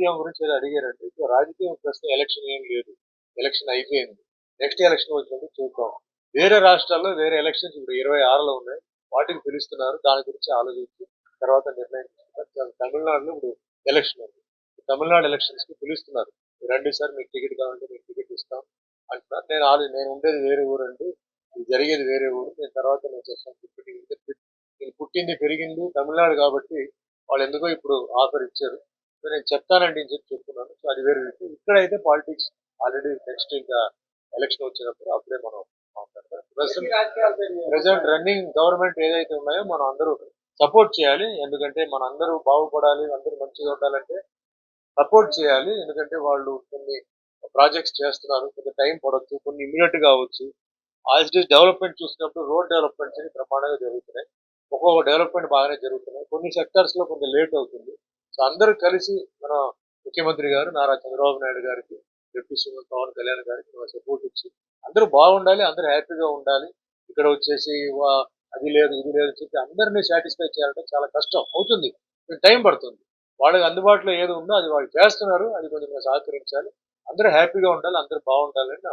రాజకీయం గురించి ఏదో అడిగారండి. సో రాజకీయం ప్రస్తుతం ఎలక్షన్ ఏం లేదు. ఎలక్షన్ అయిపోయింది. నెక్స్ట్ ఎలక్షన్ వచ్చినప్పుడు చూద్దాం. వేరే రాష్ట్రాల్లో వేరే ఎలక్షన్స్ ఇప్పుడు 26లో ఉన్నాయి. వాటికి పిలుస్తున్నారు. దాని గురించి ఆలోచించి తర్వాత నిర్ణయం తీసుకుంటారు. తమిళనాడులో ఇప్పుడు ఎలక్షన్ ఉంది. తమిళనాడు ఎలక్షన్స్ కి పిలుస్తున్నారు. రండి సార్ మీకు టికెట్ కావాలంటే మీకు టికెట్ ఇస్తాం అంటున్నారు. నేను ఉండేది వేరే ఊరండి. ఇది జరిగేది వేరే ఊరు. నేను చేస్తాను. నేను పుట్టింది పెరిగింది తమిళనాడు కాబట్టి వాళ్ళు ఎందుకో ఇప్పుడు ఆఫర్ ఇచ్చారు. సో నేను చెప్తానండి అని చెప్తున్నాను. సో అది వేరే విషయం. ఇక్కడైతే పాలిటిక్స్ ఆల్రెడీ నెక్స్ట్ ఇంకా ఎలక్షన్ వచ్చినప్పుడు అప్పుడే మనం మాట్లాడతాం. ప్రెసెంట్ రన్నింగ్ గవర్నమెంట్ ఏదైతే ఉన్నాయో మనం అందరూ సపోర్ట్ చేయాలి. ఎందుకంటే మన అందరూ బాగుపడాలి, అందరూ మంచిగా ఉండాలంటే సపోర్ట్ చేయాలి. ఎందుకంటే వాళ్ళు కొన్ని ప్రాజెక్ట్స్ చేస్తున్నారు. కొంచెం టైం పడవచ్చు, కొన్ని ఇమీడియట్ గా అవ్వచ్చు. యాజ్ ఇట్ ఈస్ డెవలప్మెంట్ చూసినప్పుడు రోడ్ డెవలప్మెంట్స్ అని బ్రహ్మాండంగా జరుగుతున్నాయి. ఒక్కొక్క డెవలప్మెంట్ బాగానే జరుగుతున్నాయి. కొన్ని సెక్టర్స్ లో కొంచెం లేట్ అవుతుంది. సో అందరూ కలిసి మన ముఖ్యమంత్రి గారు నారా చంద్రబాబు నాయుడు గారికి, డిప్యూటీ సీఎం పవన్ కళ్యాణ్ గారికి సపోర్ట్ ఇచ్చి అందరూ బాగుండాలి, అందరూ హ్యాపీగా ఉండాలి. ఇక్కడ వచ్చేసి అది లేదు ఇది లేదు చెప్పి అందరినీ సాటిస్ఫై చేయాలంటే చాలా కష్టం అవుతుంది. టైం పడుతుంది. వాళ్ళకి అందుబాటులో ఏది ఉందో అది వాళ్ళు చేస్తున్నారు. అది కొంచెం సహకరించాలి. అందరూ హ్యాపీగా ఉండాలి, అందరూ బాగుండాలని నా